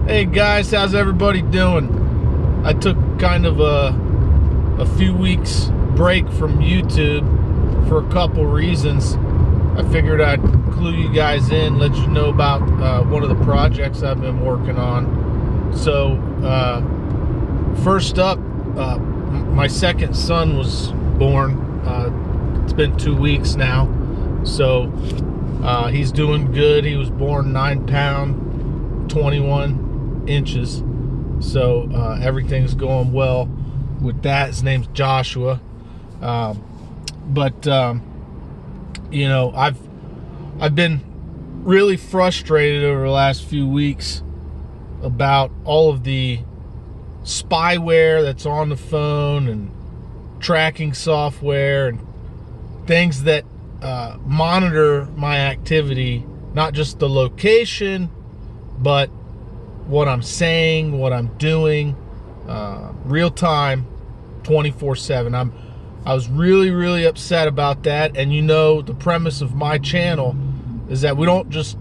Hey guys, how's everybody doing? I took kind of a few weeks break from YouTube for a couple reasons. I figured I'd clue you guys in, let you know about one of the projects I've been working on. So first up, my second son was born. It's been 2 weeks now, so he's doing good. He was born 9 pound, 21 inches, so everything's going well with that. His name's Joshua. You know, I've been really frustrated over the last few weeks about all of the spyware that's on the phone and tracking software and things that monitor my activity, not just the location, but what I'm saying, what I'm doing, real time, 24/7. I was really upset about that. And you know, the premise of my channel is that we don't just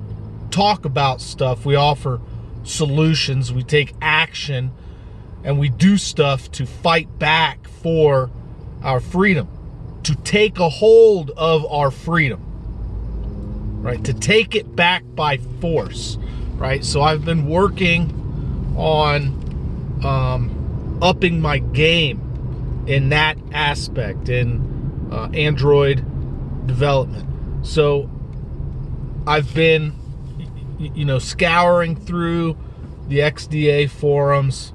talk about stuff, we offer solutions, we take action, and we do stuff to fight back for our freedom, to take a hold of our freedom, right? To take it back by force, right? So I've been working on upping my game in that aspect, in Android development. So I've been, you know, scouring through the XDA forums,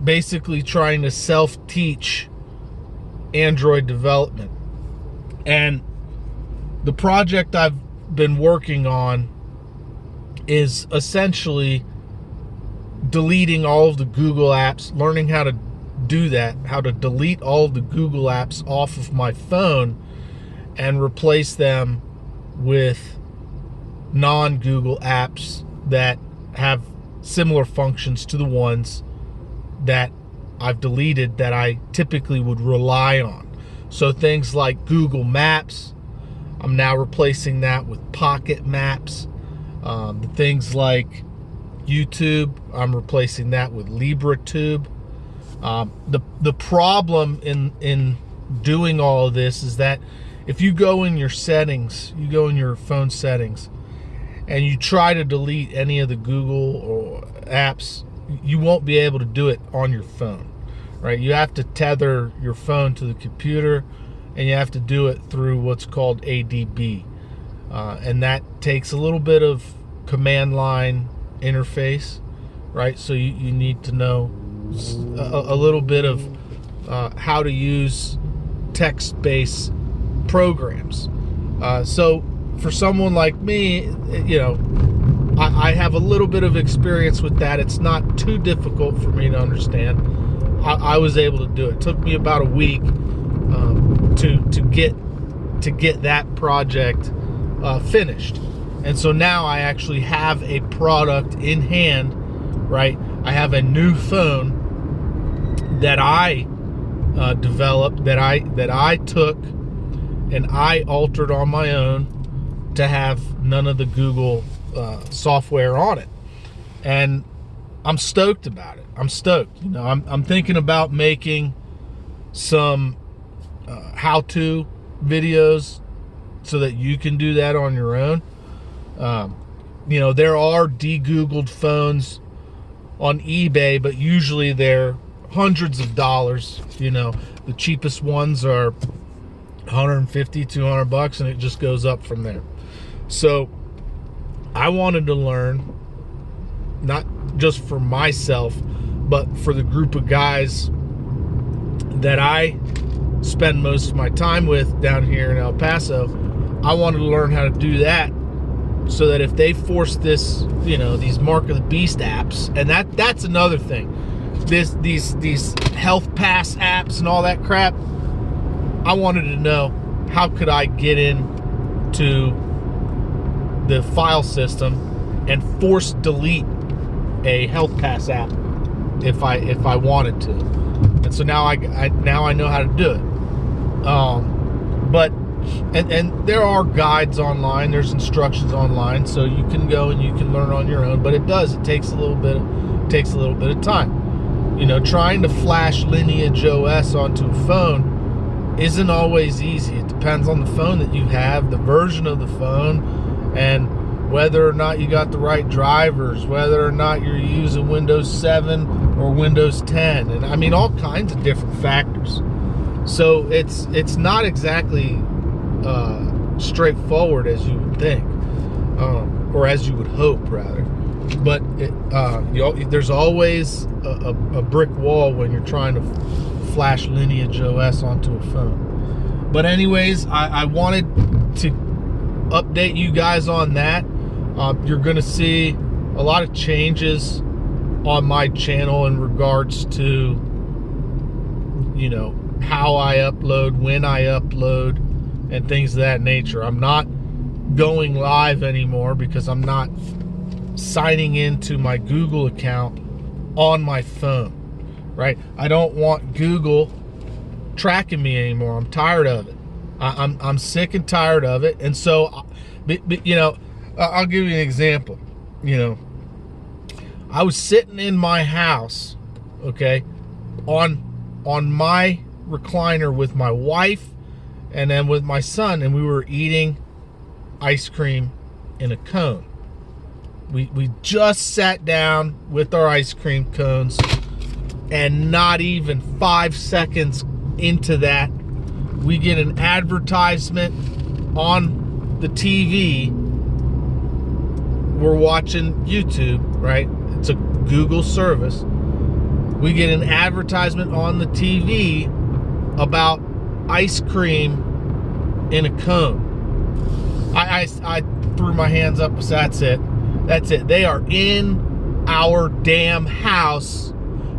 basically trying to self-teach Android development. And the project I've been working on is essentially deleting all of the Google apps, learning how to do that, how to delete all of the Google apps off of my phone and replace them with non-Google apps that have similar functions to the ones that I've deleted that I typically would rely on. So things like Google Maps, I'm now replacing that with Pocket Maps. The things like YouTube, I'm replacing that with LibreTube. The problem in doing all of this is that if you go in your settings, you go in your phone settings, and you try to delete any of the Google or apps, you won't be able to do it on your phone, right? You have to tether your phone to the computer, and you have to do it through what's called ADB. And that takes a little bit of command line interface, right? So you need to know a little bit of how to use text-based programs. So for someone like me, you know, I have a little bit of experience with that. It's not too difficult for me to understand. I was able to do it. It took me about a week to get that project finished. And so now I actually have a product in hand, right? I have a new phone that I developed, that I took and I altered on my own to have none of the Google software on it. And I'm stoked about it. I'm stoked. You know, I'm thinking about making some how-to videos so that you can do that on your own. You know, there are de-Googled phones on eBay, but usually they're hundreds of dollars. You know, the cheapest ones are 150, 200 bucks, and it just goes up from there. So I wanted to learn, not just for myself, but for the group of guys that I spend most of my time with down here in El Paso. I wanted to learn how to do that, so that if they force this, you know, these Mark of the Beast apps, and that's another thing, these health pass apps and all that crap, I wanted to know, how could I get into the file system and force delete a health pass app if I wanted to. And so now I know how to do it. But and there are guides online, there's instructions online, so you can go and you can learn on your own, but it takes a little bit of time. You know, trying to flash Lineage OS onto a phone isn't always easy. It depends on the phone that you have, the version of the phone, and whether or not you got the right drivers, whether or not you're using Windows 7 or Windows 10, and I mean all kinds of different factors. So it's not exactly straightforward as you would think, or as you would hope, rather. But there's always a brick wall when you're trying to flash Lineage OS onto a phone. But anyways, I wanted to update you guys on that. You're going to see a lot of changes on my channel in regards to, you know, how I upload, when I upload, and things of that nature. I'm not going live anymore because I'm not signing into my Google account on my phone, right? I don't want Google tracking me anymore. I'm tired of it. I'm sick and tired of it. And so, you know, I'll give you an example. You know, I was sitting in my house, okay, on my recliner with my wife and then with my son, and we were eating ice cream in a cone. We just sat down with our ice cream cones, and not even 5 seconds into that, we get an advertisement on the TV. We're watching YouTube, right? It's a Google service. We get an advertisement on the TV about ice cream in a cone. I threw my hands up. So that's it. They are in our damn house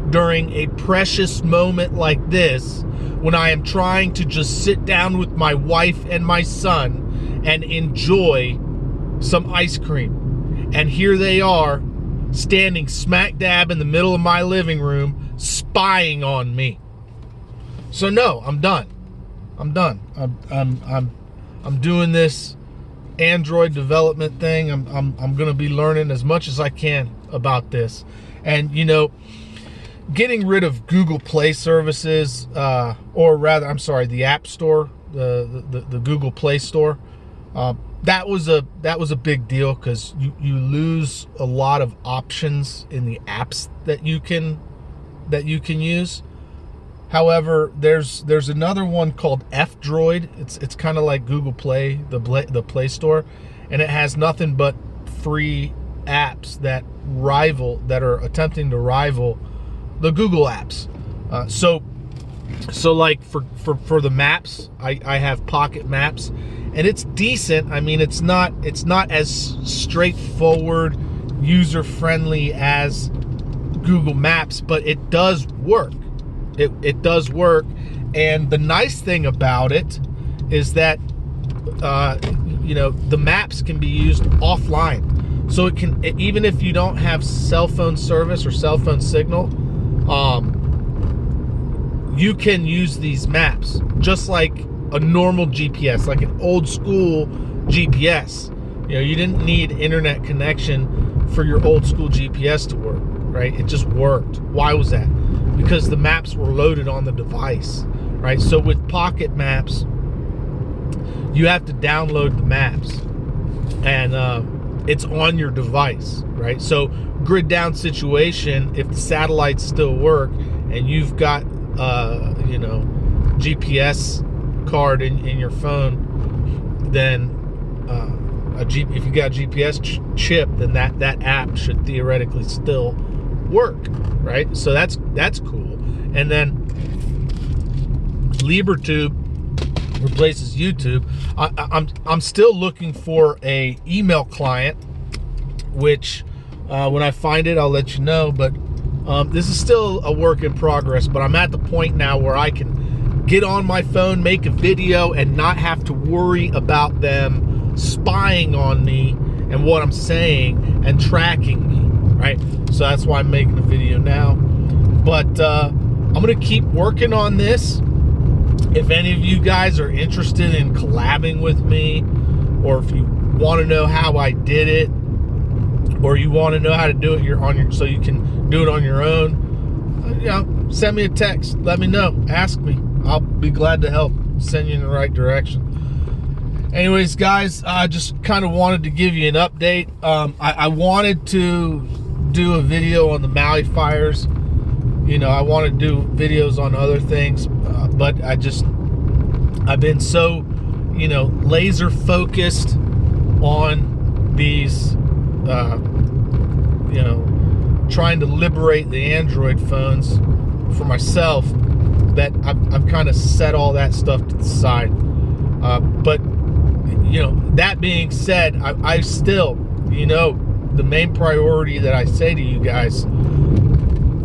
during a precious moment like this, when I am trying to just sit down with my wife and my son and enjoy some ice cream. And here they are, standing smack dab in the middle of my living room, spying on me. So no, I'm done. I'm doing this Android development thing. I'm going to be learning as much as I can about this. And, you know, getting rid of Google Play services, or rather, I'm sorry, the App Store, the Google Play Store, that was a big deal, because you lose a lot of options in the apps that you can use. However, there's another one called F-Droid. It's kind of like Google Play, the Play Store, and it has nothing but free apps that are attempting to rival the Google apps. So like for the maps, I have Pocket Maps, and it's decent. I mean, it's not as straightforward, user-friendly as Google Maps, but it does work. It does work, and the nice thing about it is that you know, the maps can be used offline, so it can, even if you don't have cell phone service or cell phone signal, you can use these maps just like a normal GPS, like an old school GPS. You know, you didn't need internet connection for your old school GPS to work, right? It just worked. Why was that? Because the maps were loaded on the device, right? So with Pocket Maps, you have to download the maps, and it's on your device, right? So grid down situation, if the satellites still work and you've got you know, GPS card in your phone, then if you got a GPS chip, then that app should theoretically still work, right? So that's cool. And then LibreTube replaces YouTube. I'm still looking for a email client, which when I find it, I'll let you know. But this is still a work in progress. But I'm at the point now where I can get on my phone, make a video, and not have to worry about them spying on me and what I'm saying and tracking me, right? So that's why I'm making a video now. But I'm gonna keep working on this, If any of you guys are interested in collabing with me, or if you want to know how I did it, or you want to know how to do it so you can do it on your own, send me a text. Let me know. Ask me. I'll be glad to help. Send you in the right direction. Anyways, guys, I just kind of wanted to give you an update. I wanted to do a video on the Maui fires. I want to do videos on other things, but I've been so, laser focused on these, trying to liberate the Android phones for myself, that I've kind of set all that stuff to the side. But that being said, I still, the main priority that I say to you guys,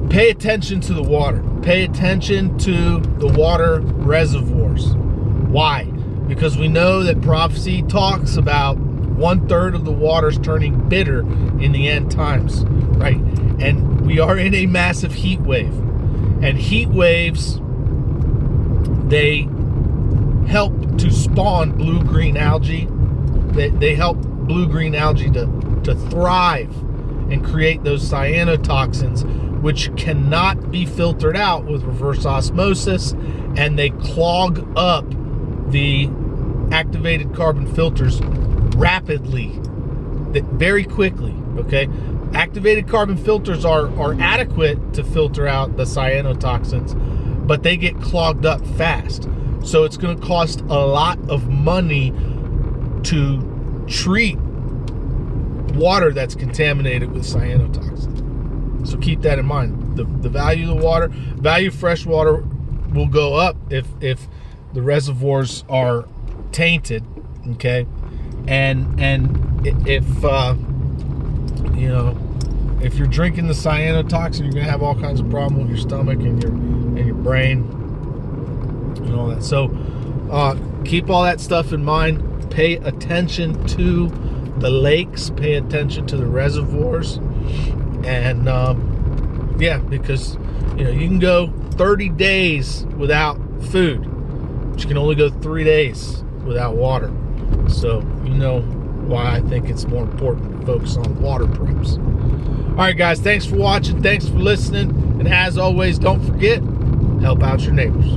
pay attention to the water. Pay attention to the water reservoirs. Why? Because we know that prophecy talks about 1/3 of the waters turning bitter in the end times, right? And we are in a massive heat wave. And heat waves, they help to spawn blue-green algae. They help blue-green algae to thrive and create those cyanotoxins, which cannot be filtered out with reverse osmosis, and they clog up the activated carbon filters rapidly, very quickly, okay? Activated carbon filters are adequate to filter out the cyanotoxins, but they get clogged up fast. So it's going to cost a lot of money to treat water that's contaminated with cyanotoxins. So keep that in mind. The value of the water, value of fresh water will go up if the reservoirs are tainted, okay? And if you're drinking the cyanotoxin, you're gonna have all kinds of problems with your stomach and your brain and all that. So keep all that stuff in mind. Pay attention to the lakes. Pay attention to the reservoirs. And because you can go 30 days without food, but you can only go 3 days without water. So why I think it's more important to focus on water preps. All right, guys, thanks for watching. Thanks for listening. And as always, don't forget, help out your neighbors.